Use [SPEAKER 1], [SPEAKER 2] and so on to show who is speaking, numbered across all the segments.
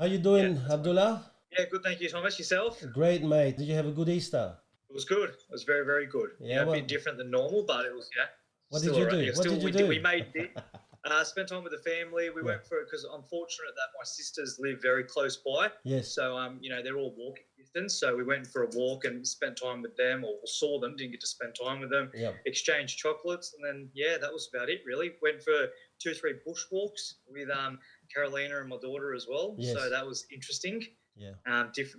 [SPEAKER 1] How you
[SPEAKER 2] Yeah,
[SPEAKER 1] doing, Abdullah?
[SPEAKER 2] yeah, good. Thank you, Thomas. Yourself?
[SPEAKER 1] Great, mate. Did you have a good Easter?
[SPEAKER 2] It was good. It was very, very good.
[SPEAKER 1] Yeah,
[SPEAKER 2] A bit
[SPEAKER 1] well,
[SPEAKER 2] different than normal, but it was
[SPEAKER 1] what did
[SPEAKER 2] still
[SPEAKER 1] you
[SPEAKER 2] alright.
[SPEAKER 1] do?
[SPEAKER 2] Yeah,
[SPEAKER 1] What
[SPEAKER 2] still
[SPEAKER 1] did you
[SPEAKER 2] we
[SPEAKER 1] do?
[SPEAKER 2] made it. Spent time with the family. We
[SPEAKER 1] Yeah.
[SPEAKER 2] went for because I'm fortunate that my sisters live very close by.
[SPEAKER 1] Yes.
[SPEAKER 2] So they're all walking distance. So we went for a walk and spent time with them, or saw them. Didn't get to spend time with them.
[SPEAKER 1] Yeah.
[SPEAKER 2] Exchanged chocolates, and then that was about it. Really went for 2, 3 bushwalks with Carolina and my daughter as well.
[SPEAKER 1] Yes.
[SPEAKER 2] So that was interesting.
[SPEAKER 1] Yeah.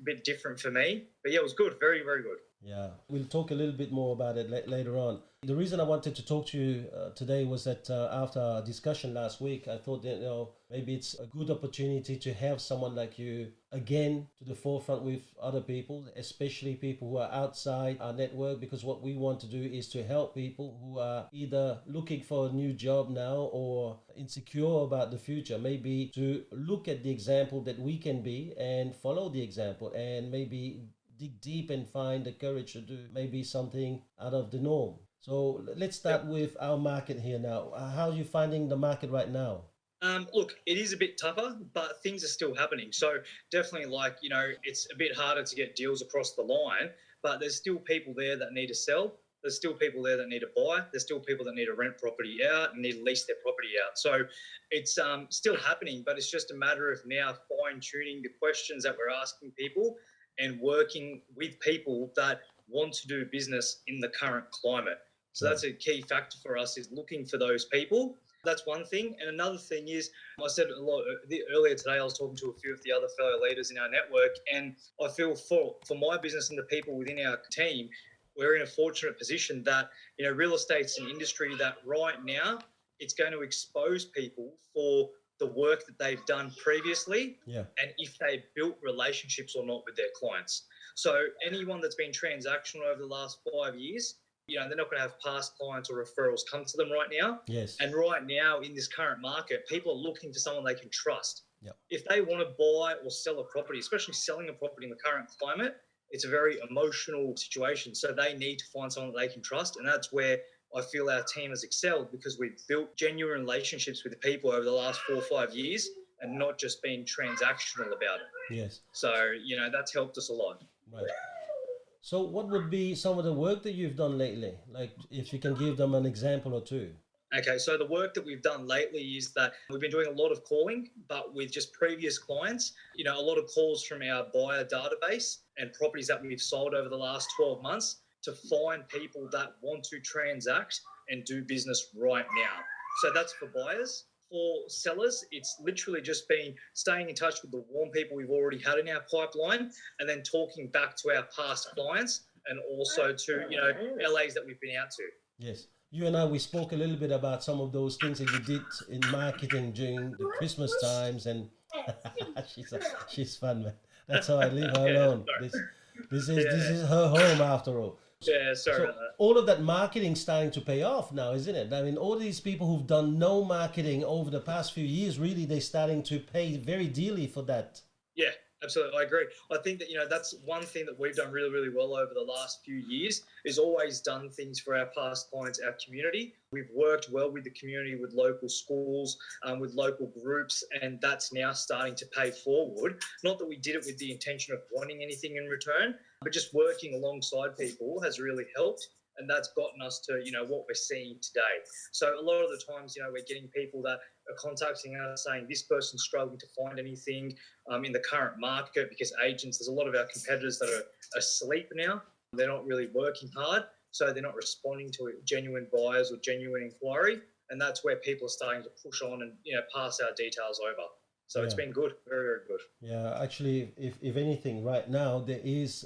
[SPEAKER 2] Bit different for me, but yeah, it was good. Very, very good.
[SPEAKER 1] Yeah, we'll talk a little bit more about it later on. The reason I wanted to talk to you today was that after our discussion last week, I thought that maybe it's a good opportunity to have someone like you again to the forefront with other people, especially people who are outside our network, because what we want to do is to help people who are either looking for a new job now or insecure about the future, maybe to look at the example that we can be and follow the example and maybe dig deep and find the courage to do maybe something out of the norm. So let's start with our market here now. How are you finding the market right now?
[SPEAKER 2] Look, it is a bit tougher, but things are still happening. So definitely, it's a bit harder to get deals across the line, but there's still people there that need to sell. There's still people there that need to buy. There's still people that need to rent property out and need to lease their property out. So it's still happening, but it's just a matter of now fine-tuning the questions that we're asking people and working with people that want to do business in the current climate. So that's a key factor for us, is looking for those people. That's one thing. And another thing is, I said a lot earlier today, I was talking to a few of the other fellow leaders in our network, and I feel for my business and the people within our team, we're in a fortunate position that, real estate's an industry that right now it's going to expose people for the work that they've done previously, and if they built relationships or not with their clients. So anyone that's been transactional over the last 5 years, they're not going to have past clients or referrals come to them right now.
[SPEAKER 1] Yes.
[SPEAKER 2] And right now in this current market, people are looking for someone they can trust.
[SPEAKER 1] Yep.
[SPEAKER 2] If they want to buy or sell a property, especially selling a property in the current climate, it's a very emotional situation. So they need to find someone that they can trust. And that's where I feel our team has excelled, because we've built genuine relationships with the people over the last 4 or 5 years and not just been transactional about it.
[SPEAKER 1] Yes.
[SPEAKER 2] So, that's helped us a lot.
[SPEAKER 1] Right. So what would be some of the work that you've done lately? Like if you can give them an example or two.
[SPEAKER 2] Okay, so the work that we've done lately is that we've been doing a lot of calling, but with just previous clients, a lot of calls from our buyer database and properties that we've sold over the last 12 months to find people that want to transact and do business right now. So that's for buyers. For sellers, it's literally just been staying in touch with the warm people we've already had in our pipeline, and then talking back to our past clients and also to, LAs that we've been out to.
[SPEAKER 1] Yes. You and I, we spoke a little bit about some of those things that you did in marketing during the Christmas times, and she's fun, man. That's how I leave her alone. This is her home after all.
[SPEAKER 2] Yeah, sorry
[SPEAKER 1] So
[SPEAKER 2] about that.
[SPEAKER 1] all of that marketing starting to pay off now, isn't it? I mean, all these people who've done no marketing over the past few years, really, they're starting to pay very dearly for that.
[SPEAKER 2] Yeah, absolutely. I agree. I think that, that's one thing that we've done really, really well over the last few years, is always done things for our past clients, our community. We've worked well with the community, with local schools, with local groups, and that's now starting to pay forward. Not that we did it with the intention of wanting anything in return, but just working alongside people has really helped. And that's gotten us to, what we're seeing today. So a lot of the times, we're getting people that are contacting us saying this person's struggling to find anything in the current market, because agents, there's a lot of our competitors that are asleep now. They're not really working hard, so they're not responding to genuine buyers or genuine inquiry. And that's where people are starting to push on and, pass our details over. So It's been good, very, very good.
[SPEAKER 1] Yeah, actually, if anything, right now,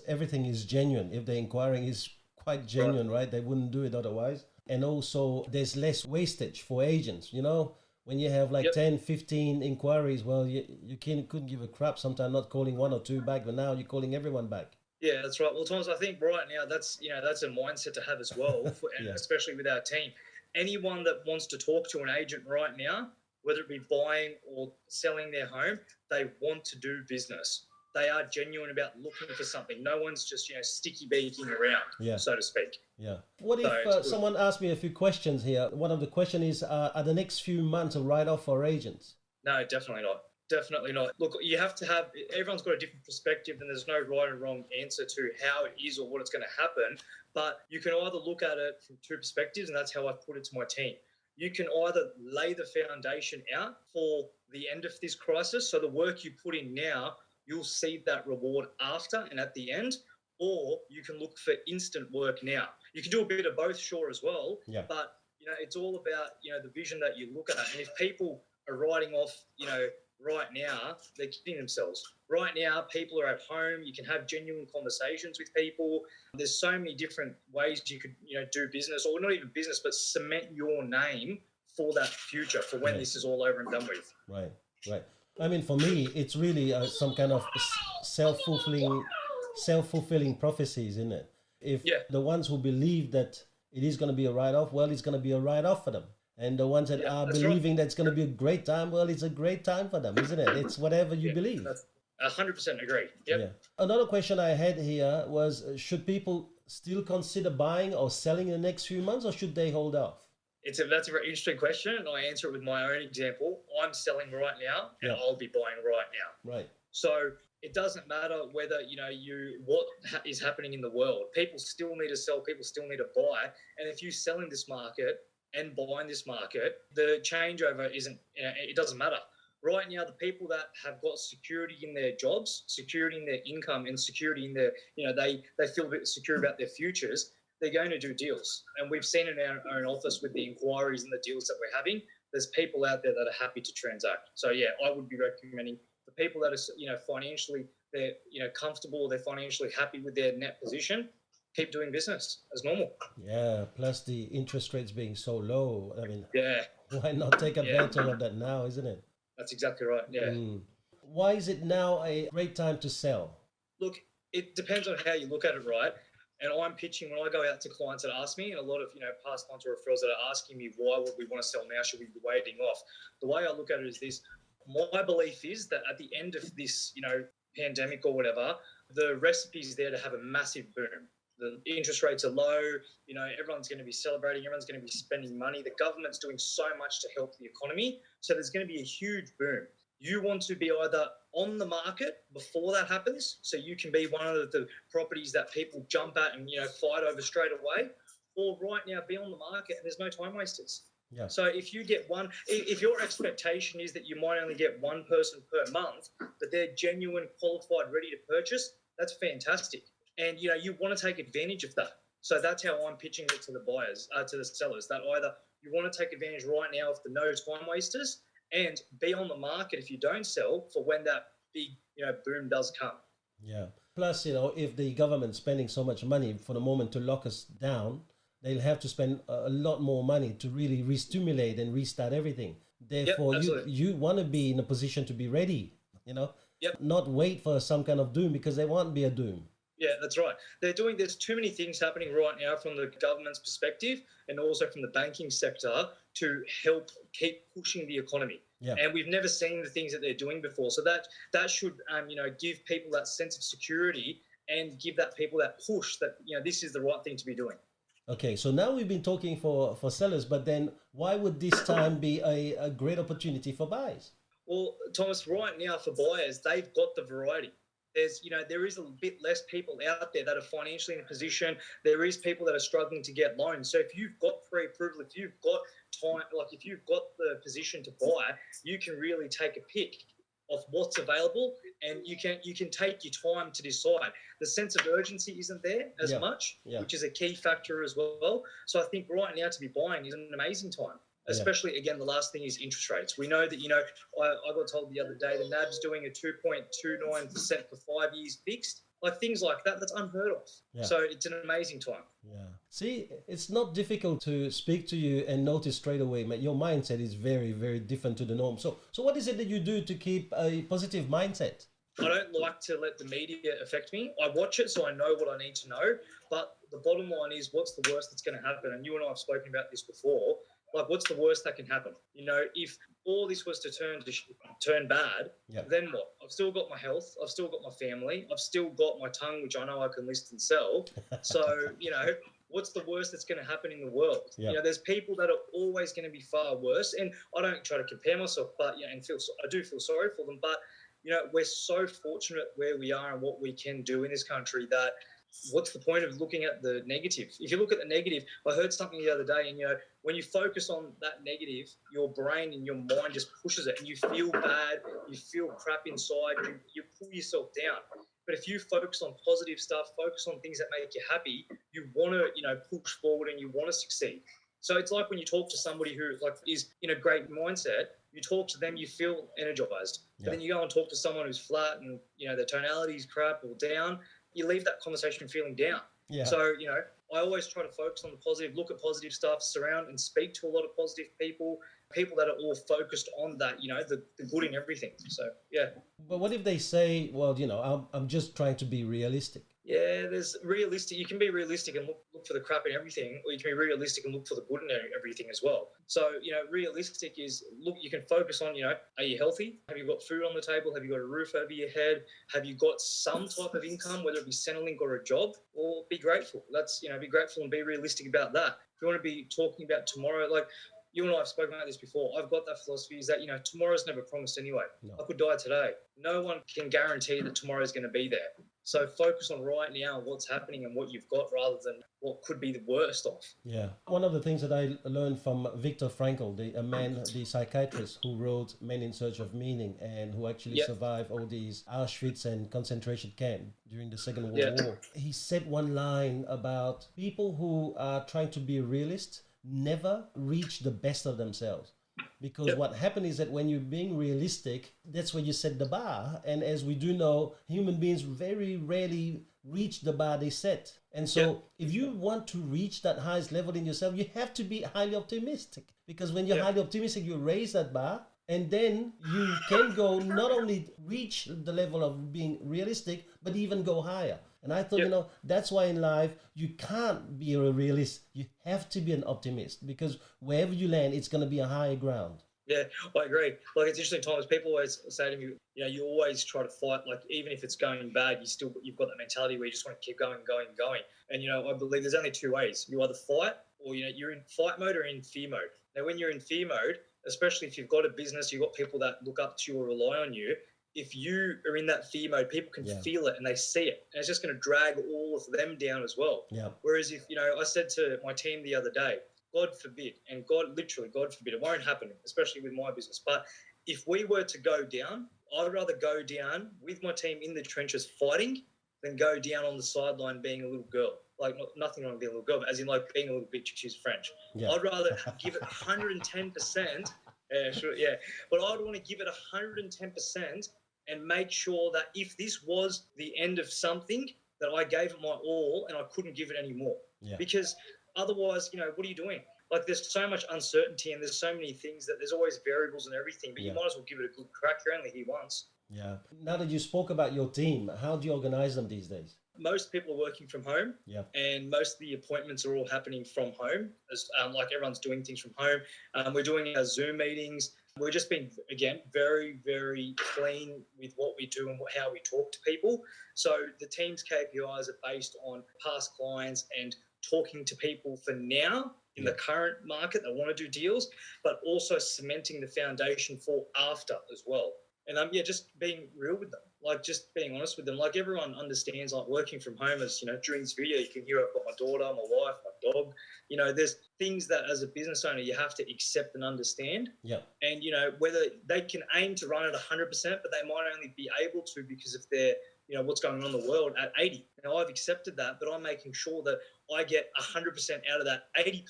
[SPEAKER 1] everything is genuine. If the inquiring is quite genuine, right? They wouldn't do it otherwise. And also there's less wastage for agents, when you have like 10, 15 inquiries, well, you couldn't give a crap sometimes, not calling one or two back, but now you're calling everyone back.
[SPEAKER 2] Yeah, that's right. Well, Thomas, I think right now that's a mindset to have as well, and especially with our team. Anyone that wants to talk to an agent right now, whether it be buying or selling their home, they want to do business. They are genuine about looking for something. No one's just, sticky beaking around, so to speak.
[SPEAKER 1] Yeah. What if someone asked me a few questions here? One of the questions is, are the next few months a write-off for agents?
[SPEAKER 2] No, definitely not. Definitely not. Look, you have to have, everyone's got a different perspective, and there's no right or wrong answer to how it is or what it's going to happen. But you can either look at it from two perspectives, and that's how I put it to my team. You can either lay the foundation out for the end of this crisis. So the work you put in now, you'll see that reward after and at the end, or you can look for instant work now. You can do a bit of both, sure, as well.
[SPEAKER 1] Yeah.
[SPEAKER 2] But, it's all about, the vision that you look at. And if people are writing off, right now, they're kidding themselves. Right now, people are at home. You can have genuine conversations with people. There's so many different ways you could, do business, or not even business, but cement your name for that future, for when this is all over and done with.
[SPEAKER 1] Right, right. I mean, for me, it's really some kind of self-fulfilling prophecies, isn't it? If the ones who believe that it is going to be a write-off, well, it's going to be a write-off for them. And the ones that are believing that it's going to be a great time, well, it's a great time for them, isn't it? It's whatever you believe.
[SPEAKER 2] That's 100% agree. Yep.
[SPEAKER 1] Yeah. Another question I had here was, should people still consider buying or selling in the next few months, or should they hold off?
[SPEAKER 2] That's a very interesting question, and I answer it with my own example. I'm selling right now, and I'll be buying right now.
[SPEAKER 1] Right.
[SPEAKER 2] So it doesn't matter whether, what is happening in the world. People still need to sell. People still need to buy. And if you sell in this market and buy in this market, the changeover isn't, it doesn't matter. Right now, the people that have got security in their jobs, security in their income, and security in their, they feel a bit secure about their futures, they're going to do deals. And we've seen in our own office with the inquiries and the deals that we're having, there's people out there that are happy to transact. So, I would be recommending the people that are, financially, they're, comfortable, they're financially happy with their net position, keep doing business as normal.
[SPEAKER 1] Yeah, plus the interest rates being so low. I mean, why not take advantage of that now, isn't it?
[SPEAKER 2] That's exactly right,
[SPEAKER 1] Why is it now a great time to sell?
[SPEAKER 2] Look, it depends on how you look at it, right? And I'm pitching, when I go out to clients that ask me, and a lot of, past clients or referrals that are asking me, why would we want to sell now? Should we be waiting off? The way I look at it is this. My belief is that at the end of this, pandemic or whatever, the recipe is there to have a massive boom. The interest rates are low, everyone's going to be celebrating, everyone's going to be spending money. The government's doing so much to help the economy. So there's going to be a huge boom. You want to be either on the market before that happens, so you can be one of the properties that people jump at and, fight over straight away, or right now be on the market and there's no time wasters.
[SPEAKER 1] Yeah.
[SPEAKER 2] So if you get if your expectation is that you might only get one person per month, but they're genuine, qualified, ready to purchase, that's fantastic. And, you want to take advantage of that. So that's how I'm pitching it to the buyers, to the sellers, that either you want to take advantage right now of the no time wasters and be on the market if you don't sell for when that big, boom does come.
[SPEAKER 1] Yeah. Plus, if the government's spending so much money for the moment to lock us down, they'll have to spend a lot more money to really re-stimulate and restart everything. Therefore, you want to be in a position to be ready, not wait for some kind of doom, because there won't be a doom.
[SPEAKER 2] Yeah, that's right. There's too many things happening right now from the government's perspective and also from the banking sector to help keep pushing the economy. Yeah. And we've never seen the things that they're doing before. So that should, give people that sense of security and give that people that push that, this is the right thing to be doing.
[SPEAKER 1] Okay, so now we've been talking for sellers, but then why would this time be a great opportunity for buyers?
[SPEAKER 2] Well, Thomas, right now for buyers, they've got the variety. There is a bit less people out there that are financially in a position. There is people that are struggling to get loans. So if you've got pre-approval, if you've got time, if you've got the position to buy, you can really take a pick of what's available, and you can take your time to decide. The sense of urgency isn't there as much, which is a key factor as well. So I think right now to be buying is an amazing time. Especially, again, the last thing is interest rates. We know that, I got told the other day the NAB's doing a 2.29% for 5 years fixed. Things like that, that's unheard of. Yeah. So it's an amazing time.
[SPEAKER 1] Yeah. See, it's not difficult to speak to you and notice straight away, your mindset is very, very different to the norm. So what is it that you do to keep a positive mindset?
[SPEAKER 2] I don't like to let the media affect me. I watch it so I know what I need to know. But the bottom line is, what's the worst that's going to happen? And you and I have spoken about this before. What's the worst that can happen? If all this was to turn bad, then what? I've still got my health. I've still got my family. I've still got my tongue, which I know I can list and sell. So, what's the worst that's going to happen in the world?
[SPEAKER 1] Yeah.
[SPEAKER 2] There's people that are always going to be far worse. And I don't try to compare myself, but, and I do feel sorry for them. But, we're so fortunate where we are and what we can do in this country that what's the point of looking at the negative? If you look at the negative, I heard something the other day, and when you focus on that negative, your brain and your mind just pushes it, and you feel bad, you feel crap inside, you pull yourself down. But if you focus on positive stuff, focus on things that make you happy, you want to push forward and you want to succeed. So it's like when you talk to somebody who is in a great mindset, you talk to them, you feel energized. Yeah. But then you go and talk to someone who's flat and their tonality is crap or down, you leave that conversation feeling down. Yeah. So, I always try to focus on the positive, look at positive stuff, surround and speak to a lot of positive people that are all focused on that, the good in everything. So, yeah.
[SPEAKER 1] But what if they say, well, I'm just trying to be realistic?
[SPEAKER 2] Yeah, there's realistic. You can be realistic and look for the crap in everything, or you can be realistic and look for the good in everything as well. So, realistic is, you can focus on, are you healthy? Have you got food on the table? Have you got a roof over your head? Have you got some type of income, whether it be Centrelink or a job? Or be grateful. That's, be grateful and be realistic about that. If you want to be talking about tomorrow, like you and I have spoken about this before, I've got that philosophy is that, tomorrow's never promised anyway. No. I could die today. No one can guarantee that tomorrow's going to be there. So focus on right now what's happening and what you've got rather than what could be the worst of.
[SPEAKER 1] Yeah. One of the things that I learned from Viktor Frankl, the psychiatrist who wrote Men in Search of Meaning and who actually survived all these Auschwitz and concentration camp during the Second World War. He said one line about people who are trying to be realist never reach the best of themselves. Because what happened is that when you're being realistic, that's where you set the bar. And as we do know, human beings very rarely reach the bar they set. And so if you want to reach that highest level in yourself, you have to be highly optimistic. Because when you're highly optimistic, you raise that bar. And then you can go not only reach the level of being realistic, but even go higher. And I thought, that's why in life, you can't be a realist. You have to be an optimist because wherever you land, it's going to be a higher ground.
[SPEAKER 2] Yeah, I agree. Like, it's interesting times. People always say to me, you always try to fight. Like, even if it's going bad, you've got that mentality where you just want to keep going, going, going. And, I believe there's only two ways. You either fight or, you're in fight mode or in fear mode. Now, when you're in fear mode, especially if you've got a business, you've got people that look up to you or rely on you, if you are in that fear mode, people can feel it and they see it. And it's just going to drag all of them down as well. Yeah. Whereas if, I said to my team the other day, God forbid, and God forbid, it won't happen, especially with my business. But if we were to go down, I'd rather go down with my team in the trenches fighting than go down on the sideline being a little girl. Like, nothing wrong with being a little girl, but as in like being a little bitch, excuse French. Yeah. I'd rather give it 110%. Yeah, sure, yeah. But I'd want to give it 110% and make sure that if this was the end of something, that I gave it my all and I couldn't give it any more. Yeah. Because otherwise, what are you doing? Like, there's so much uncertainty and there's so many things that there's always variables and everything, but you might as well give it a good crack. You're only here once. Yeah.
[SPEAKER 1] Now that you spoke about your team, how do you organize them these days?
[SPEAKER 2] Most people are working from home, and most of the appointments are all happening from home. As like everyone's doing things from home. We're doing our Zoom meetings. We're just being, again, very, very clean with what we do and how we talk to people. So the team's KPIs are based on past clients and talking to people for now in the current market that want to do deals, but also cementing the foundation for after as well. And just being real with them, like just being honest with them. Like, everyone understands, like, working from home as, during this video, you can hear I've got my daughter, my wife, my dog. There's things that as a business owner you have to accept and understand. Yeah. And, whether they can aim to run at 100%, but they might only be able to because if they're, what's going on in the world at 80. Now, I've accepted that, but I'm making sure that I get 100% out of that 80%.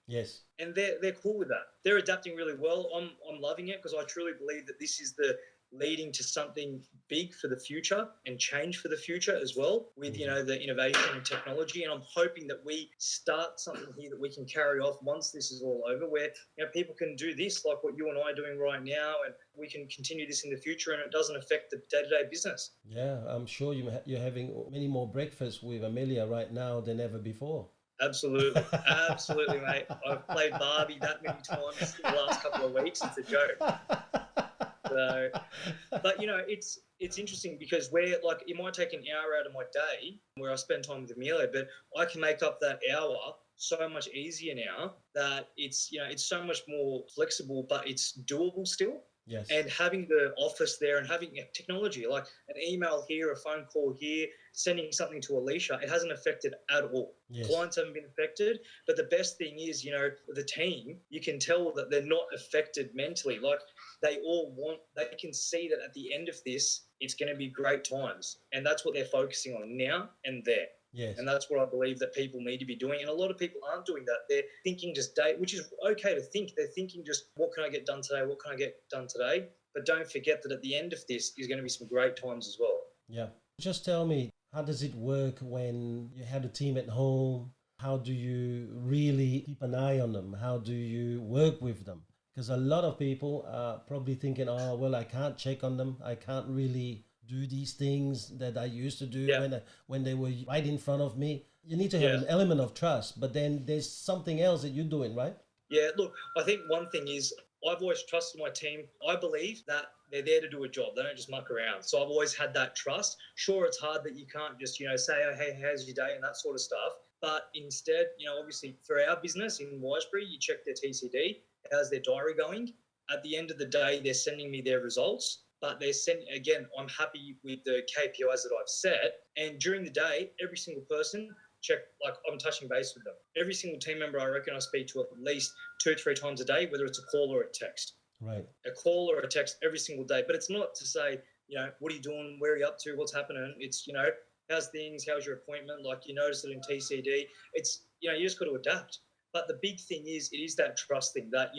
[SPEAKER 2] Yes. And they're cool with that. They're adapting really well. I'm loving it because I truly believe that this is the leading to something big for the future and change for the future as well with, the innovation and technology. And I'm hoping that we start something here that we can carry off once this is all over where, people can do this like what you and I are doing right now, and we can continue this in the future and it doesn't affect the day-to-day business. Yeah, I'm sure you're having many more breakfasts with Amelia right now than ever before. Absolutely. Absolutely, mate. I've played Barbie that many times in the last couple of weeks. It's a joke. So, but, it's it's interesting because where like it might take an hour out of my day where I spend time with Amelia, but I can make up that hour so much easier now that it's so much more flexible, but it's doable still.
[SPEAKER 1] Yes.
[SPEAKER 2] And having the office there and having technology like an email here, a phone call here, sending something to Alicia, it hasn't affected at all.
[SPEAKER 1] Yes.
[SPEAKER 2] Clients haven't been affected, but the best thing is, the team, you can tell that they're not affected mentally. Like they can see that at the end of this, it's going to be great times. And that's what they're focusing on now and there.
[SPEAKER 1] Yes.
[SPEAKER 2] And that's what I believe that people need to be doing. And a lot of people aren't doing that. They're thinking just which is okay to think. They're thinking just, what can I get done today? What can I get done today? But don't forget that at the end of this is going to be some great times as well.
[SPEAKER 1] Yeah. Just tell me, how does it work when you have a team at home? How do you really keep an eye on them? How do you work with them? Because a lot of people are probably thinking, oh, well, I can't check on them. I can't really do these things that I used to do when they were right in front of me. You need to have an element of trust, but then there's something else that you're doing, right?
[SPEAKER 2] Yeah, look, I think one thing is I've always trusted my team. I believe that they're there to do a job. They don't just muck around. So I've always had that trust. Sure, it's hard that you can't just, say, oh, hey, how's your day and that sort of stuff. But instead, obviously for our business in Wisebury, you check their TCD, how's their diary going. At the end of the day, they're sending me their results. But they're sending, again, I'm happy with the KPIs that I've set. And during the day, every single person, I'm touching base with them. Every single team member I reckon I speak to at least 2-3 times a day, whether it's a call or a text.
[SPEAKER 1] Right. A
[SPEAKER 2] call or a text every single day. But it's not to say, what are you doing? Where are you up to? What's happening? It's, how's things? How's your appointment? Like you notice it in TCD. It's, you just got to adapt. But the big thing is, it is that trust thing that,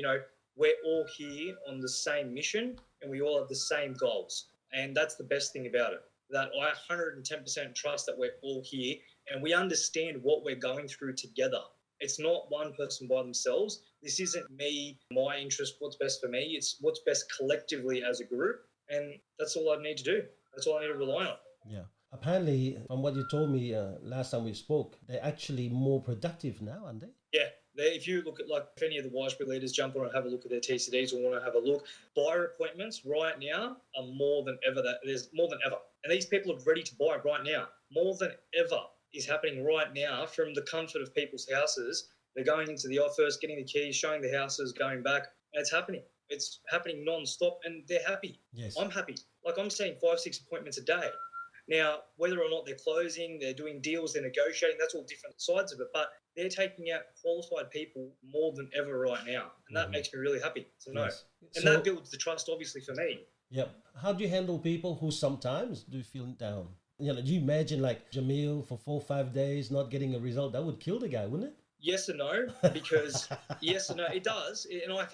[SPEAKER 2] we're all here on the same mission and we all have the same goals. And that's the best thing about it, that I 110% trust that we're all here and we understand what we're going through together. It's not one person by themselves. This isn't me, my interest, what's best for me. It's what's best collectively as a group. And that's all I need to do. That's all I need to rely on.
[SPEAKER 1] Yeah. Apparently, from what you told me last time we spoke, they're actually more productive now, aren't they?
[SPEAKER 2] Yeah. If you look at, if any of the Wisebury leaders jump on and have a look at their TCDs or want to have a look, buyer appointments right now are more than ever. There's more than ever. And these people are ready to buy right now. More than ever is happening right now from the comfort of people's houses. They're going into the office, getting the keys, showing the houses, going back. And it's happening. It's happening non-stop and they're happy.
[SPEAKER 1] Yes.
[SPEAKER 2] I'm happy. I'm seeing 5-6 appointments a day. Now, whether or not they're closing, they're doing deals, they're negotiating, that's all different sides of it. But they're taking out qualified people more than ever right now. And that makes me really happy to know. Yes. And that builds the trust, obviously, for me.
[SPEAKER 1] Yep. How do you handle people who sometimes do feel down? Do you imagine like Jamil for 4-5 days not getting a result? That would kill the guy, wouldn't it?
[SPEAKER 2] Yes and no, because yes and no, it does. And I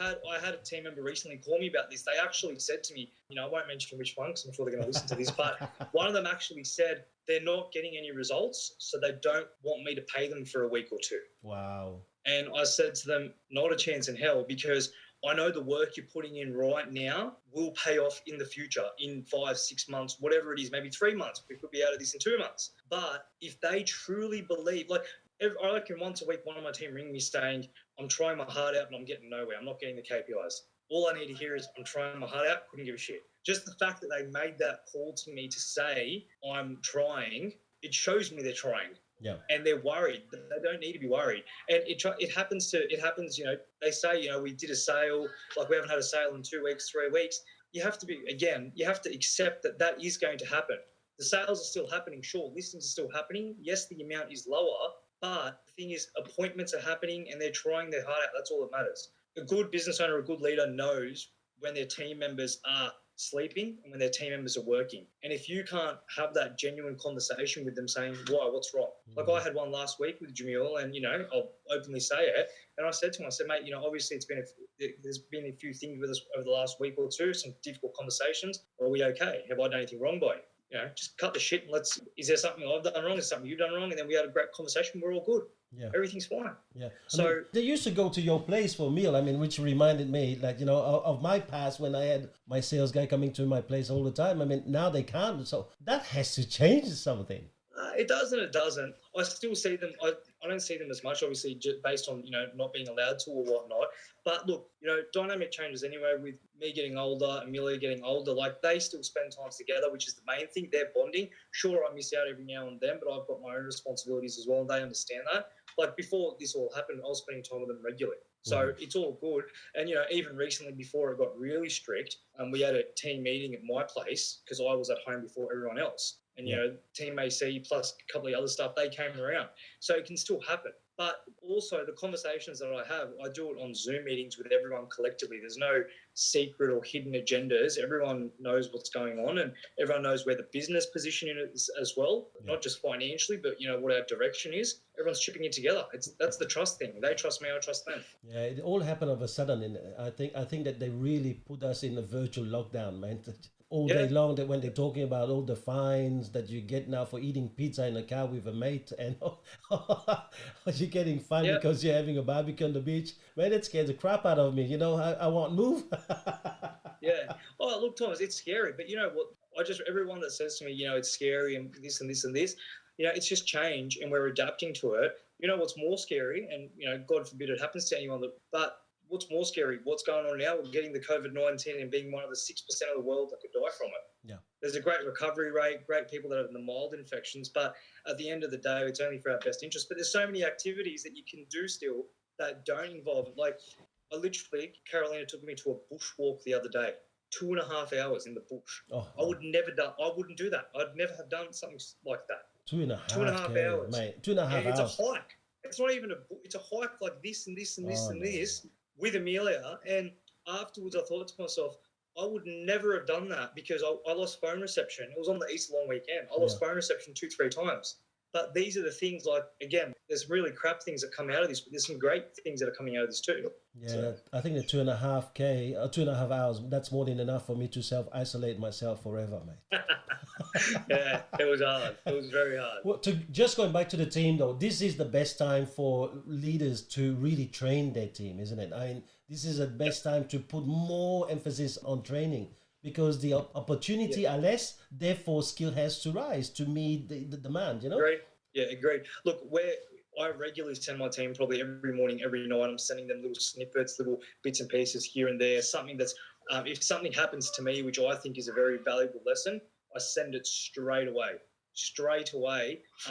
[SPEAKER 2] had a team member recently call me about this. They actually said to me, I won't mention which one because I'm sure they're going to listen to this, but one of them actually said they're not getting any results, so they don't want me to pay them for a week or two.
[SPEAKER 1] Wow.
[SPEAKER 2] And I said to them, not a chance in hell, because I know the work you're putting in right now will pay off in the future, in 5-6 months, whatever it is, maybe 3 months. We could be out of this in 2 months. But if they truly believe, I reckon once a week, one of my team ring me saying, I'm trying my heart out, but I'm getting nowhere. I'm not getting the KPIs. All I need to hear is I'm trying my heart out, couldn't give a shit. Just the fact that they made that call to me to say I'm trying, it shows me they're trying.
[SPEAKER 1] Yeah.
[SPEAKER 2] And they're worried. They don't need to be worried. And it happens, they say, we did a sale, we haven't had a sale in 2 weeks, 3 weeks. You have to accept that is going to happen. The sales are still happening, sure. Listings are still happening. Yes, the amount is lower, but the thing is appointments are happening and they're trying their heart out. That's all that matters. A good business owner, a good leader knows when their team members are sleeping and when their team members are working. And if you can't have that genuine conversation with them saying, why, what's wrong? I had one last week with Jamil and, I'll openly say it. And I said to him, mate, obviously there's been a few things with us over the last week or two, some difficult conversations. Are we okay? Have I done anything wrong by you? Just cut the shit and is there something I've done wrong? Is something you've done wrong? And then we had a great conversation. We're all good.
[SPEAKER 1] Yeah.
[SPEAKER 2] Everything's fine.
[SPEAKER 1] Yeah.
[SPEAKER 2] So
[SPEAKER 1] they used to go to your place for a meal. Which reminded me, of my past when I had my sales guy coming to my place all the time. Now they can't. So that has to change something.
[SPEAKER 2] It does and it doesn't. I still see them. I don't see them as much, obviously, just based on not being allowed to or whatnot. But look, dynamic changes anyway. With me getting older, Amelia getting older, like they still spend time together, which is the main thing. They're bonding. Sure, I miss out every now and then, but I've got my own responsibilities as well, and they understand that. Like before this all happened, I was spending time with them regularly. So it's all good. And, even recently before it got really strict, we had a team meeting at my place because I was at home before everyone else. And, Team AC plus a couple of other stuff, they came around. So it can still happen. But also the conversations that I have, I do it on Zoom meetings with everyone collectively. There's no secret or hidden agendas. Everyone knows what's going on and everyone knows where the business position is as well, not just financially, but, what our direction is. Everyone's chipping in together. That's the trust thing. They trust me, I trust them.
[SPEAKER 1] Yeah, it all happened of a sudden. And I think that they really put us in a virtual lockdown, man. All day long, that when they're talking about all the fines that you get now for eating pizza in a car with a mate, and you're getting fined because you're having a barbecue on the beach, man, it scared the crap out of me. I won't move.
[SPEAKER 2] Yeah. Oh, look, Thomas, it's scary, but you know what? Everyone that says to me, it's scary and this and this and this, it's just change and we're adapting to it. What's more scary, and God forbid it happens to anyone, but what's more scary? What's going on now? We're getting the COVID-19 and being one of the 6% of the world that could die from it.
[SPEAKER 1] Yeah.
[SPEAKER 2] There's a great recovery rate, great people that have the mild infections, but at the end of the day, it's only for our best interest. But there's so many activities that you can do still that don't involve it. Like, Carolina took me to a bushwalk the other day, 2.5 hours in the bush. I wouldn't do that. I'd never have done something like that.
[SPEAKER 1] 2.5
[SPEAKER 2] hours.
[SPEAKER 1] Mate, 2.5 hours.
[SPEAKER 2] It's a hike. It's not even it's a hike like this and this and this and this with Amelia. And afterwards I thought to myself, I would never have done that because I lost phone reception. It was on the Easter long weekend. I lost phone reception 2-3 times. But these are the things, like, again, there's really crap things that come out of this, but there's some great things that are coming out of this too.
[SPEAKER 1] Yeah, so I think the 2.5 hours, that's more than enough for me to self-isolate myself forever, mate.
[SPEAKER 2] Yeah, it was hard. It was very hard.
[SPEAKER 1] Well, just going back to the team, though, this is the best time for leaders to really train their team, isn't it? I mean, this is the best time to put more emphasis on training because the opportunity are less, therefore skill has to rise to meet the demand,
[SPEAKER 2] Agreed. Yeah, agreed. Look, I regularly send my team probably every morning, every night. I'm sending them little snippets, little bits and pieces here and there. Something that's, if something happens to me, which I think is a very valuable lesson, I send it straight away,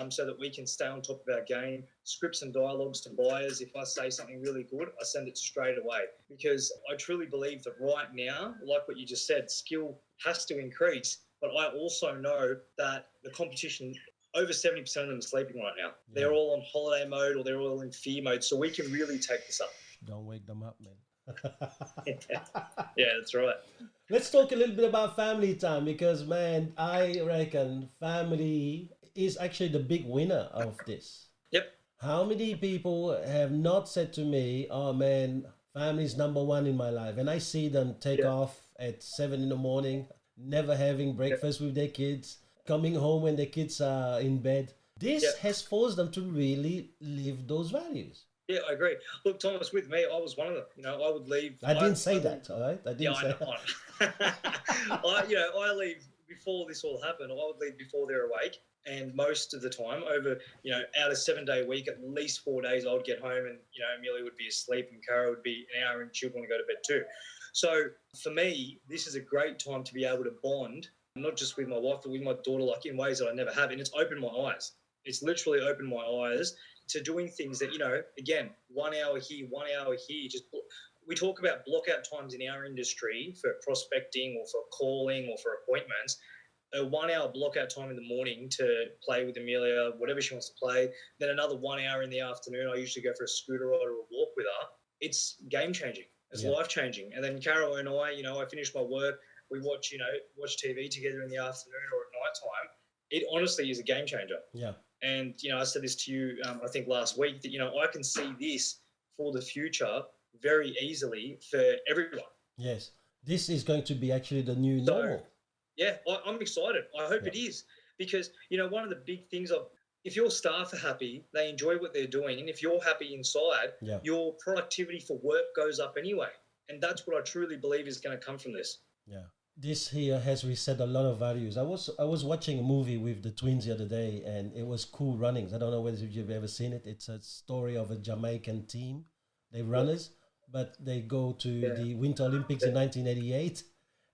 [SPEAKER 2] so that we can stay on top of our game. Scripts and dialogues to buyers. If I say something really good, I send it straight away because I truly believe that right now, like what you just said, skill has to increase. But I also know that the competition, over 70% of them are sleeping right now. Yeah. They're all on holiday mode or they're all in fear mode. So we can really take this up.
[SPEAKER 1] Don't wake them up, man.
[SPEAKER 2] Yeah, that's right.
[SPEAKER 1] Let's talk a little bit about family time because, man, I reckon family is actually the big winner of this.
[SPEAKER 2] Yep.
[SPEAKER 1] How many people have not said to me, oh, man, family is number one in my life? And I see them take off at 7 a.m, never having breakfast with their kids, coming home when their kids are in bed. This has forced them to really live those values.
[SPEAKER 2] Yeah, I agree. Look, Thomas, with me, I was one of them. I would leave.
[SPEAKER 1] I didn't say that, all right? I didn't say
[SPEAKER 2] that. I leave before this all happened. I would leave before they're awake. And most of the time, over, out of 7-day week, at least 4 days, I would get home and, Amelia would be asleep and Cara would be an hour and she'd want to go to bed too. So for me, this is a great time to be able to bond, not just with my wife, but with my daughter, like in ways that I never have. And it's opened my eyes. It's literally opened my eyes to doing things that, again, 1 hour here, 1 hour here. We talk about blockout times in our industry for prospecting or for calling or for appointments. A 1 hour blockout time in the morning to play with Amelia, whatever she wants to play. Then another 1 hour in the afternoon. I usually go for a scooter ride or a walk with her. It's game changing. It's life changing. And then Carol and I finish my work. We watch TV together in the afternoon or at night time. It honestly is a game changer.
[SPEAKER 1] Yeah.
[SPEAKER 2] And, I said this to you, I think last week, that, I can see this for the future very easily for everyone.
[SPEAKER 1] Yes. This is going to be actually the new normal.
[SPEAKER 2] Yeah, I'm excited. I hope it is. Because, one of the big things if your staff are happy, they enjoy what they're doing. And if you're happy inside, your productivity for work goes up anyway. And that's what I truly believe is going to come from this.
[SPEAKER 1] Yeah. This here has reset a lot of values. I was watching a movie with the twins the other day, and it was Cool Runnings. I don't know whether you've ever seen it. It's a story of a Jamaican team. They're runners, but they go to
[SPEAKER 2] Yeah.
[SPEAKER 1] the Winter Olympics in 1988,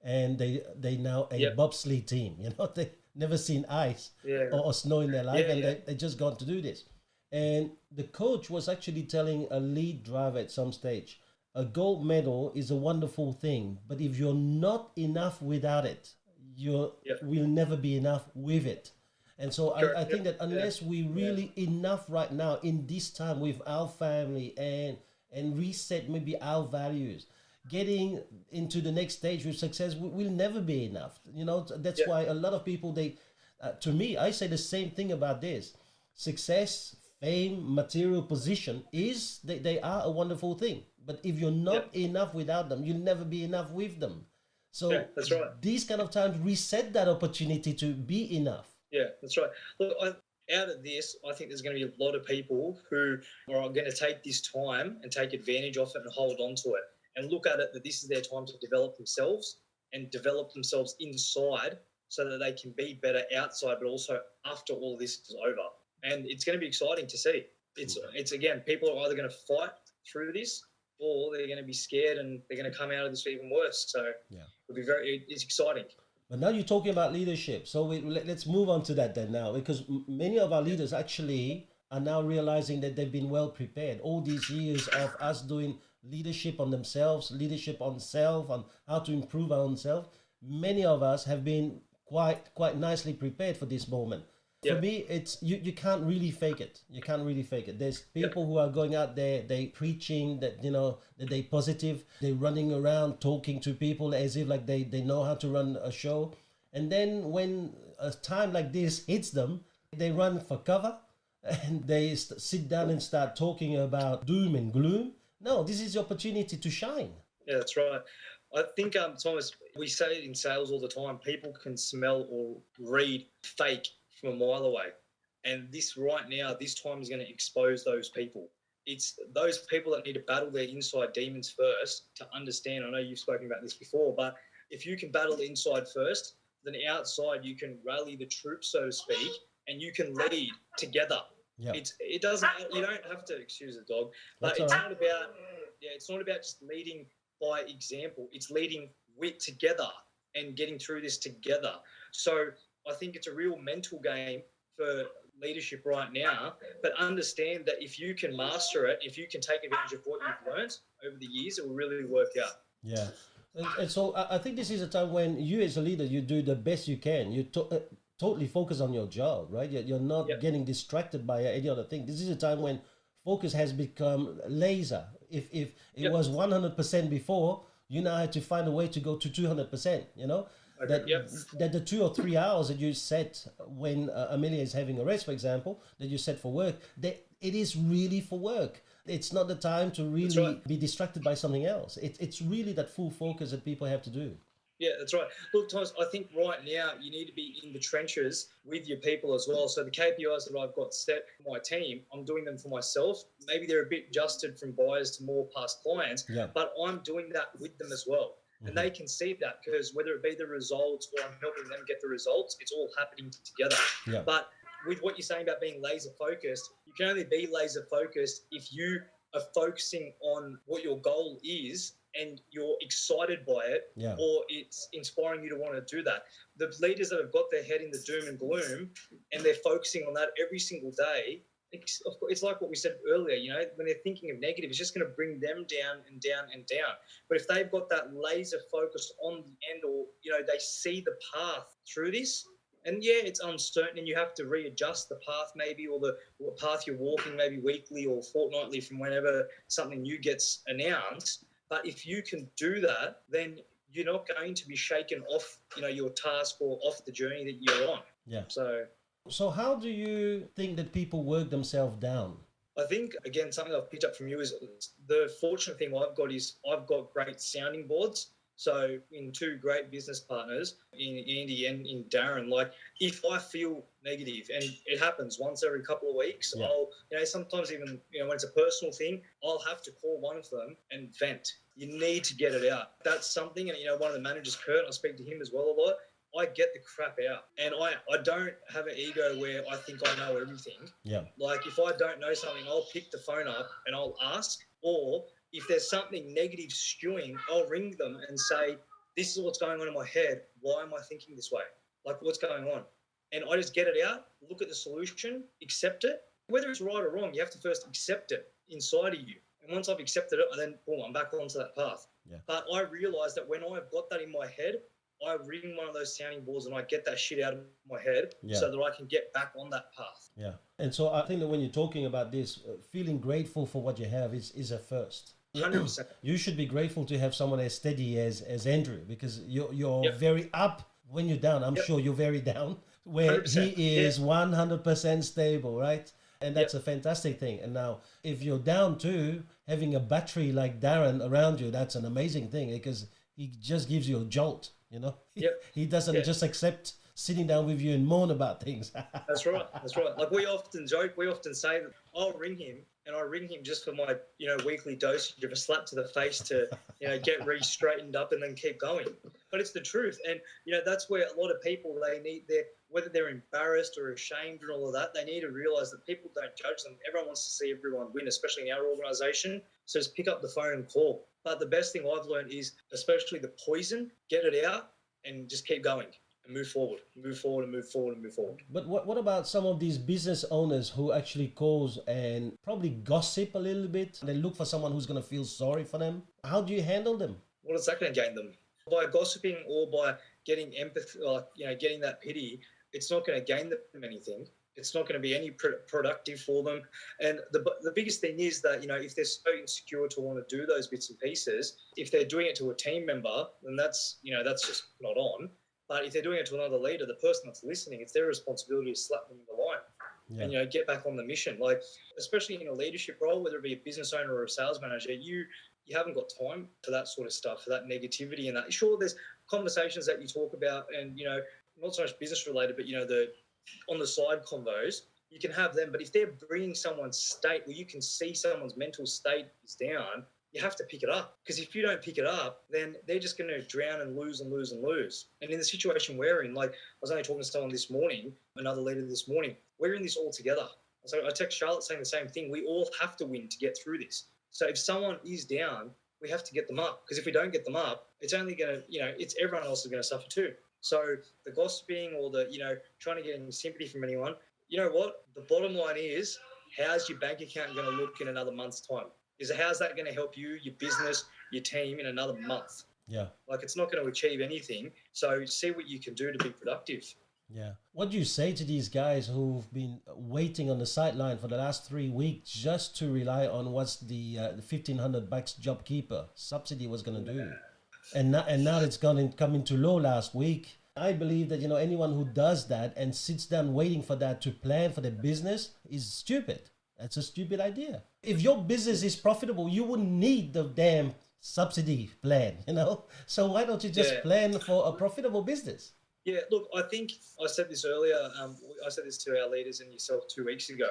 [SPEAKER 1] and they now a
[SPEAKER 2] Yep.
[SPEAKER 1] bobsleigh team. They never seen ice
[SPEAKER 2] Yeah.
[SPEAKER 1] or snow in their life,
[SPEAKER 2] Yeah.
[SPEAKER 1] and
[SPEAKER 2] Yeah.
[SPEAKER 1] they just gone to do this. And the coach was actually telling a lead driver at some stage, a gold medal is a wonderful thing, but if you're not enough without it, you
[SPEAKER 2] Yep.
[SPEAKER 1] will never be enough with it. And so I
[SPEAKER 2] Correct.
[SPEAKER 1] think that
[SPEAKER 2] Yep. Yeah.
[SPEAKER 1] unless we
[SPEAKER 2] Yeah.
[SPEAKER 1] really enough right now in this time with our family and reset maybe our values, getting into the next stage with success will never be enough. That's
[SPEAKER 2] Yeah.
[SPEAKER 1] why a lot of people to me, I say the same thing about this. Success, fame, material position they are a wonderful thing. But if you're
[SPEAKER 2] Yeah.
[SPEAKER 1] not enough without them, you'll never be enough with them.
[SPEAKER 2] Yeah.
[SPEAKER 1] So
[SPEAKER 2] That's right.
[SPEAKER 1] these kind of times reset that opportunity to be enough.
[SPEAKER 2] Yeah, that's right. Look, out of this, I think there's going to be a lot of people who are going to take this time and take advantage of it and hold on to it and look at it that this is their time to develop themselves and develop themselves inside so that they can be better outside, but also after all this is over. And it's going to be exciting to see. It's again, people are either going to fight through this or they're going to be scared and they're going to come out of this even worse. So
[SPEAKER 1] Yeah.
[SPEAKER 2] it's exciting.
[SPEAKER 1] But now you're talking about leadership. So let's move on to that then now, because many of our leaders actually are now realizing that they've been well prepared. All these years of us doing leadership on themselves, leadership on self, on how to improve our own self, many of us have been quite nicely prepared for this moment. For
[SPEAKER 2] Yep.
[SPEAKER 1] me, it's you can't really fake it. You can't really fake it. There's people who are going out there, they preaching that they positive, they running around talking to people as if like they know how to run a show. And then when a time like this hits them, they run for cover and they sit down and start talking about doom and gloom. No, this is the opportunity to shine.
[SPEAKER 2] Yeah, that's right. I think, Thomas, we say it in sales all the time. People can smell or read fake from a mile away, and this right now, this time is going to expose those people. It's those people that need to battle their inside demons first to understand. I know you've spoken about this before, but if you can battle the inside first, then outside you can rally the troops, so to speak, and you can lead together.
[SPEAKER 1] Yeah,
[SPEAKER 2] It doesn't. You don't have to excuse the dog, but
[SPEAKER 1] that's all
[SPEAKER 2] it's
[SPEAKER 1] right.
[SPEAKER 2] not about. Yeah, it's not about just leading by example. It's leading with together and getting through this together. So I think it's a real mental game for leadership right now. But understand that if you can master it, if you can take advantage of what you've learned over the years, it will really work out.
[SPEAKER 1] Yeah. And so I think this is a time when you as a leader, you do the best you can. Totally focus on your job, right? You're not
[SPEAKER 2] Yep.
[SPEAKER 1] getting distracted by any other thing. This is a time when focus has become laser. If it
[SPEAKER 2] Yep.
[SPEAKER 1] was 100% before, you now had to find a way to go to 200%,
[SPEAKER 2] Okay.
[SPEAKER 1] that
[SPEAKER 2] Yep.
[SPEAKER 1] that the 2 or 3 hours that you set when Amelia is having a rest, for example, that you set for work, it is really for work. It's not the time to
[SPEAKER 2] That's
[SPEAKER 1] really
[SPEAKER 2] right.
[SPEAKER 1] be distracted by something else. It's really that full focus that people have to do.
[SPEAKER 2] Yeah, that's right. Look, Thomas, I think right now you need to be in the trenches with your people as well. So the KPIs that I've got set for my team, I'm doing them for myself. Maybe they're a bit adjusted from buyers to more past clients,
[SPEAKER 1] Yeah.
[SPEAKER 2] but I'm doing that with them as well. And they can see that because whether it be the results or I'm helping them get the results, it's all happening together.
[SPEAKER 1] Yeah.
[SPEAKER 2] But with what you're saying about being laser focused, you can only be laser focused if you are focusing on what your goal is and you're excited by it,
[SPEAKER 1] Yeah.
[SPEAKER 2] or it's inspiring you to want to do that. The leaders that have got their head in the doom and gloom and they're focusing on that every single day, it's like what we said earlier, when they're thinking of negative, it's just going to bring them down and down and down. But if they've got that laser focus on the end, or, they see the path through this, and yeah, it's uncertain and you have to readjust the path maybe, or the path you're walking maybe weekly or fortnightly from whenever something new gets announced. But if you can do that, then you're not going to be shaken off, your task or off the journey that you're on.
[SPEAKER 1] Yeah.
[SPEAKER 2] So
[SPEAKER 1] how do you think that people work themselves down?
[SPEAKER 2] I think, again, something I've picked up from you is the fortunate thing I've got is I've got great sounding boards. So in two great business partners, in Andy and in Darren, like if I feel negative, and it happens once every couple of weeks,
[SPEAKER 1] Yeah.
[SPEAKER 2] I'll, sometimes even, when it's a personal thing, I'll have to call one of them and vent. You need to get it out. That's something, and one of the managers, Kurt, I speak to him as well a lot. I get the crap out, and I don't have an ego where I think I know everything.
[SPEAKER 1] Yeah.
[SPEAKER 2] Like if I don't know something, I'll pick the phone up and I'll ask, or if there's something negative stewing, I'll ring them and say, this is what's going on in my head. Why am I thinking this way? Like what's going on? And I just get it out, look at the solution, accept it. Whether it's right or wrong, you have to first accept it inside of you. And once I've accepted it, then boom, I'm back onto that path.
[SPEAKER 1] Yeah.
[SPEAKER 2] But I realize that when I've got that in my head, I ring one of those sounding boards and I get that shit out of my head so that I can get back on that path.
[SPEAKER 1] Yeah. And so I think that when you're talking about this, feeling grateful for what you have is a first.
[SPEAKER 2] 100%.
[SPEAKER 1] You should be grateful to have someone as steady as Andrew, because you're very up when you're down. I'm sure you're very down, where 100%. He is 100% stable, right? And that's a fantastic thing. And now, if you're down too, having a battery like Darren around you, that's an amazing thing, because he just gives you a jolt, He doesn't just accept sitting down with you and moan about things.
[SPEAKER 2] That's right. Like we often joke, we often say that I'll ring him, and I ring him just for my, weekly dosage of a slap to the face to, get re-straightened up and then keep going. But it's the truth. And, that's where a lot of people, they need whether they're embarrassed or ashamed and all of that, they need to realise that people don't judge them. Everyone wants to see everyone win, especially in our organisation. So just pick up the phone and call. But the best thing I've learned is, especially the poison, get it out and just keep going. And move forward.
[SPEAKER 1] But what about some of these business owners who actually calls and probably gossip a little bit? They look for someone who's going to feel sorry for them. How do you handle them?
[SPEAKER 2] What is that going to gain them? By gossiping or by getting empathy, getting that pity, it's not going to gain them anything. It's not going to be any productive for them. And the biggest thing is that, if they're so insecure to want to do those bits and pieces, if they're doing it to a team member, then that's just not on. But if they're doing it to another leader, the person that's listening, it's their responsibility to slap them in the line and, get back on the mission. Like, especially in a leadership role, whether it be a business owner or a sales manager, you haven't got time for that sort of stuff, for that negativity and that. Sure, there's conversations that you talk about and, not so much business related, but, the on the side convos, you can have them. But if they're bringing someone's state where you can see someone's mental state is down, you have to pick it up, because if you don't pick it up, then they're just going to drown and lose and lose and lose. And in the situation we're in, like I was only talking to someone this morning, another leader this morning, we're in this all together. So I text Charlotte saying the same thing. We all have to win to get through this. So if someone is down, we have to get them up, because if we don't get them up, it's only going to, it's everyone else is going to suffer too. So the gossiping or the, trying to get any sympathy from anyone, you know what? The bottom line is, how's your bank account going to look in another month's time? How's that going to help you, your business, your team in another month?
[SPEAKER 1] Yeah.
[SPEAKER 2] Like, it's not going to achieve anything. So see what you can do to be productive.
[SPEAKER 1] Yeah. What do you say to these guys who've been waiting on the sideline for the last 3 weeks just to rely on what's the $1,500 job keeper subsidy was going to do? And now it's come into law last week. I believe that, anyone who does that and sits down waiting for that to plan for their business is stupid. That's a stupid idea. If your business is profitable, you wouldn't need the damn subsidy plan, So why don't you just plan for a profitable business?
[SPEAKER 2] Yeah, look, I think I said this earlier. I said this to our leaders and yourself 2 weeks ago.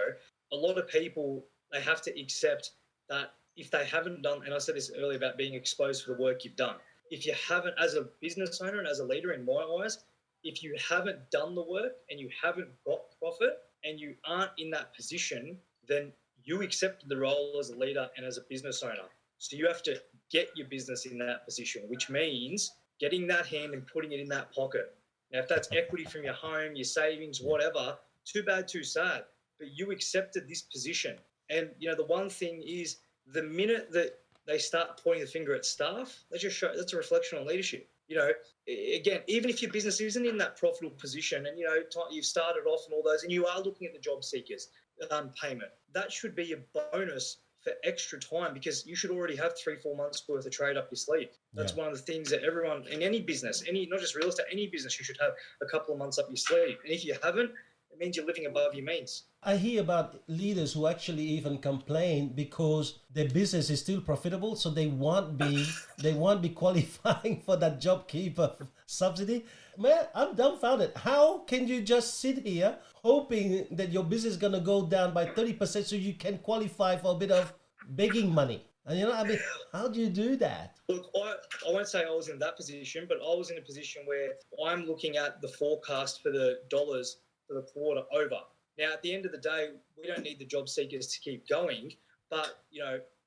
[SPEAKER 2] A lot of people, they have to accept that if they haven't done, and I said this earlier about being exposed for the work you've done. If you haven't, as a business owner and as a leader, in my eyes, if you haven't done the work and you haven't got profit and you aren't in that position, then you accepted the role as a leader and as a business owner. So you have to get your business in that position, which means getting that hand and putting it in that pocket. Now, if that's equity from your home, your savings, whatever, too bad, too sad. But you accepted this position. And, the one thing is, the minute that they start pointing the finger at staff, that's a reflection on leadership. Again, even if your business isn't in that profitable position and, you've started off and all those, and you are looking at the job seekers payment, that should be a bonus for extra time, because you should already have 3-4 months worth of trade up your sleeve. That's one of the things that everyone in any business, not just real estate, any business, you should have a couple of months up your sleeve. And if you haven't, it means you're living above your means.
[SPEAKER 1] I hear about leaders who actually even complain because their business is still profitable, so they won't be qualifying for that job keeper subsidy. Man, I'm dumbfounded. How can you just sit here hoping that your business is going to go down by 30% so you can qualify for a bit of begging money? And I mean, how do you do that?
[SPEAKER 2] Look, I won't say I was in that position, but I was in a position where I'm looking at the forecast for the dollars for the quarter over. Now, at the end of the day, we don't need the job seekers to keep going, but,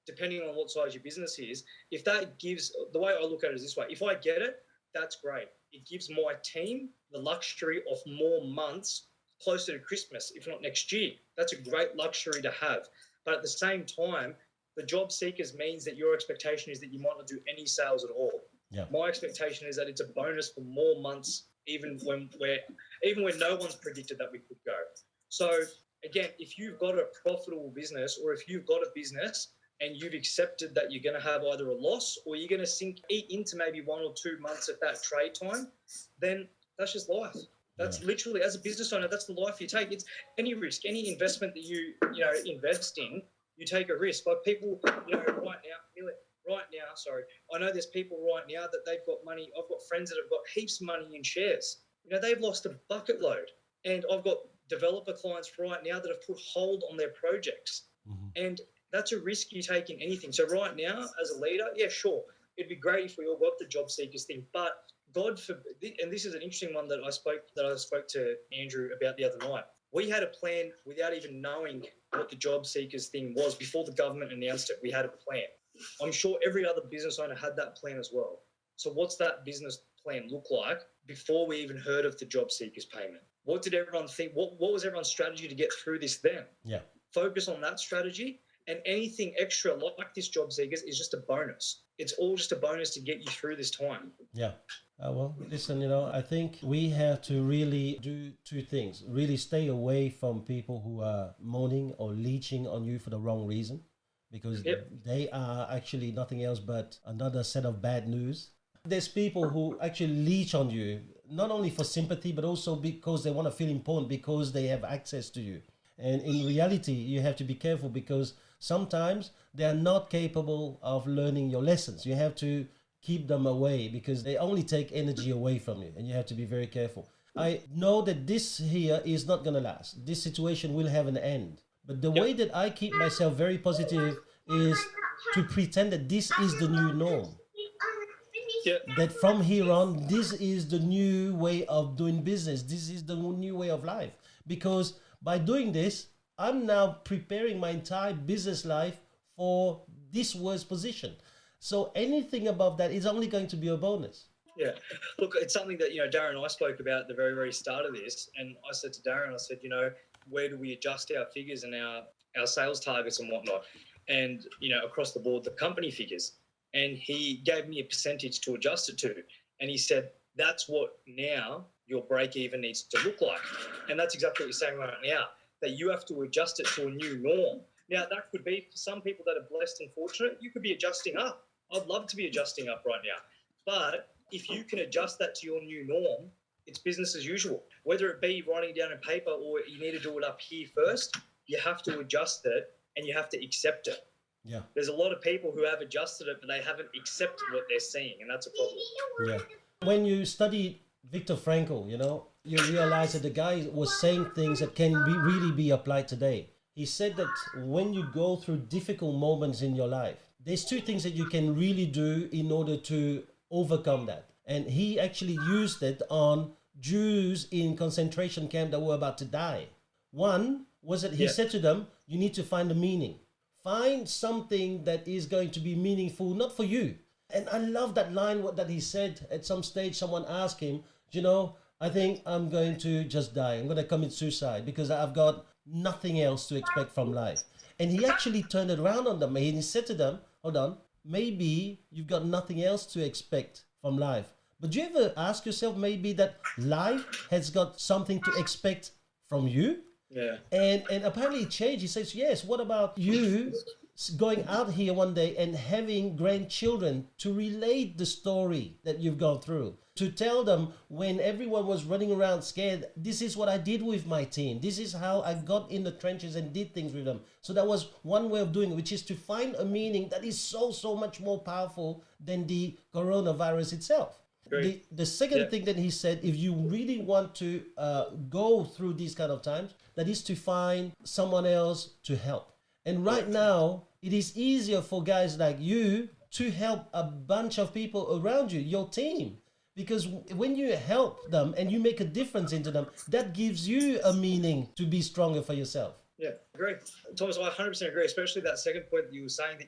[SPEAKER 2] depending on what size your business is, if that gives, the way I look at it is this way, if I get it, that's great. It gives my team the luxury of more months closer to Christmas, if not next year. That's a great luxury to have. But at the same time, the job seekers means that your expectation is that you might not do any sales at all.
[SPEAKER 1] Yeah.
[SPEAKER 2] My expectation is that it's a bonus for more months, even when no one's predicted that we could go. So again, if you've got a profitable business, or if you've got a business and you've accepted that you're going to have either a loss or you're going to eat into maybe 1 or 2 months of that trade time, then that's just life. That's literally, as a business owner, that's the life you take. It's any risk, any investment that you invest in, you take a risk. Like people, right now, I know there's people right now that they've got money. I've got friends that have got heaps of money in shares. They've lost a bucket load. And I've got developer clients right now that have put hold on their projects. Mm-hmm. And that's a risk you take in anything. So right now, as a leader, yeah, sure, it'd be great if we all got the job seekers thing, but God forbid, and this is an interesting one that I spoke to Andrew about the other night. We had a plan without even knowing what the job seekers thing was before the government announced it. We had a plan. I'm sure every other business owner had that plan as well. So what's that business plan look like before we even heard of the job seekers payment? What did everyone think? What was everyone's strategy to get through this then?
[SPEAKER 1] Yeah.
[SPEAKER 2] Focus on that strategy, and anything extra like this job seekers is just a bonus. It's all just a bonus to get you through this time.
[SPEAKER 1] Yeah. Well, listen, I think we have to really do 2 things. Really stay away from people who are moaning or leeching on you for the wrong reason, because they are actually nothing else but another set of bad news. There's people who actually leech on you, not only for sympathy, but also because they want to feel important because they have access to you. And in reality, you have to be careful, because sometimes they are not capable of learning your lessons. You have to keep them away, because they only take energy away from you, and you have to be very careful. I know that this here is not going to last. This situation will have an end. But the way that I keep myself very positive is to pretend that this is the new norm. That from here on, this is the new way of doing business. This is the new way of life. Because by doing this, I'm now preparing my entire business life for this worst position. So anything above that is only going to be a bonus.
[SPEAKER 2] Yeah. Look, it's something that, Darren and I spoke about at the very, very start of this. And I said to Darren, where do we adjust our figures and our sales targets and whatnot? And, across the board, the company figures. And he gave me a percentage to adjust it to. And he said, that's what now your break even needs to look like. And that's exactly what you're saying right now, that you have to adjust it to a new norm. Now, that could be for some people that are blessed and fortunate, you could be adjusting up. I'd love to be adjusting up right now. But if you can adjust that to your new norm, it's business as usual. Whether it be writing it down in paper or you need to do it up here first, you have to adjust it and you have to accept it.
[SPEAKER 1] Yeah.
[SPEAKER 2] There's a lot of people who have adjusted it, but they haven't accepted what they're seeing, and that's a problem.
[SPEAKER 1] Yeah. When you study Viktor Frankl, you realize that the guy was saying things that can really be applied today. He said that when you go through difficult moments in your life, there's 2 things that you can really do in order to overcome that. And he actually used it on Jews in concentration camp that were about to die. One was that he said to them, you need to find a meaning. Find something that is going to be meaningful, not for you. And I love that line that he said at some stage. Someone asked him, I think I'm going to just die. I'm going to commit suicide because I've got nothing else to expect from life. And he actually turned it around on them and he said to them, hold on, maybe you've got nothing else to expect from life. But do you ever ask yourself maybe that life has got something to expect from you?
[SPEAKER 2] Yeah.
[SPEAKER 1] And apparently it changed. He says, yes, what about you going out here one day and having grandchildren to relate the story that you've gone through? To tell them when everyone was running around scared, this is what I did with my team. This is how I got in the trenches and did things with them. So that was one way of doing it, which is to find a meaning that is so much more powerful than the coronavirus itself. The second thing that he said, if you really want to go through these kind of times, that is to find someone else to help. And right now, it is easier for guys like you to help a bunch of people around you, your team. Because when you help them and you make a difference into them, that gives you a meaning to be stronger for yourself.
[SPEAKER 2] Yeah, agree. Thomas, I 100% agree, especially that second point that you were saying that,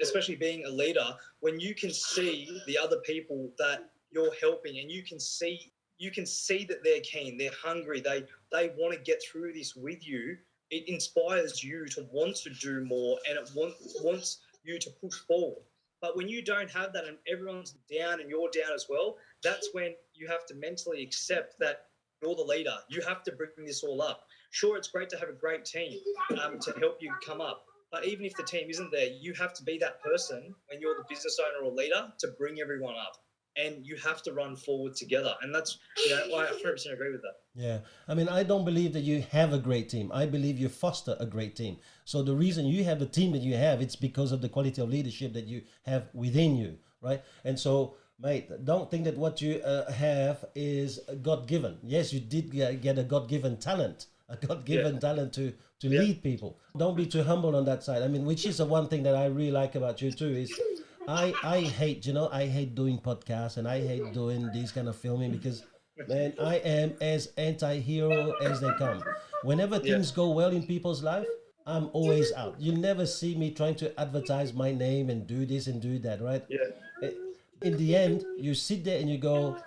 [SPEAKER 2] especially being a leader, when you can see the other people that you're helping and you can see that they're keen, they're hungry, they want to get through this with you, it inspires you to want to do more and it wants you to push forward. But when you don't have that and everyone's down and you're down as well, that's when you have to mentally accept that you're the leader. You have to bring this all up. Sure, it's great to have a great team to help you come up. But even if the team isn't there, you have to be that person when you're the business owner or leader to bring everyone up. And you have to run forward together. And that's, I 100% agree with that.
[SPEAKER 1] Yeah. I mean, I don't believe that you have a great team. I believe you foster a great team. So the reason you have the team that you have, it's because of the quality of leadership that you have within you, right? And so, mate, don't think that what you have is God-given. Yes, you did get a God-given talent, talent to lead people. Don't be too humble on that side. I mean, which is the one thing that I really like about you too is I hate doing podcasts and I hate doing these kind of filming because, man, I am as anti-hero as they come. Whenever things go well in people's life, I'm always out. You'll never see me trying to advertise my name and do this and do that, right?
[SPEAKER 2] Yeah.
[SPEAKER 1] In the end, you sit there and you go,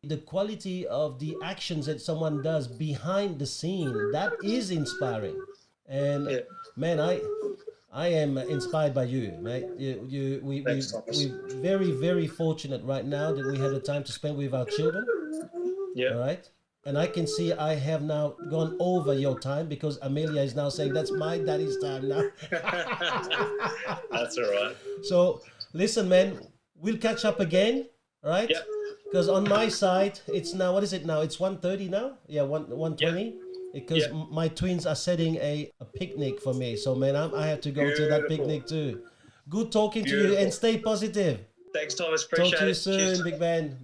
[SPEAKER 1] the quality of the actions that someone does behind the scene, that is inspiring. And man, I am inspired by you, mate. We're very, very fortunate right now that we have the time to spend with our children.
[SPEAKER 2] Yeah.
[SPEAKER 1] All right. And I can see I have now gone over your time because Amelia is now saying that's my daddy's time now.
[SPEAKER 2] That's all right.
[SPEAKER 1] So listen, man, we'll catch up again, all right?
[SPEAKER 2] Yep.
[SPEAKER 1] Because on my side, it's now, what is it now? It's 1:30 now? Yeah, 1:20.
[SPEAKER 2] Yep.
[SPEAKER 1] Because my twins are setting a picnic for me. So, man, I have to go to that picnic too. Good talking to you and stay positive.
[SPEAKER 2] Thanks, Thomas. Appreciate it.
[SPEAKER 1] Talk to you soon,
[SPEAKER 2] Cheers.
[SPEAKER 1] big man.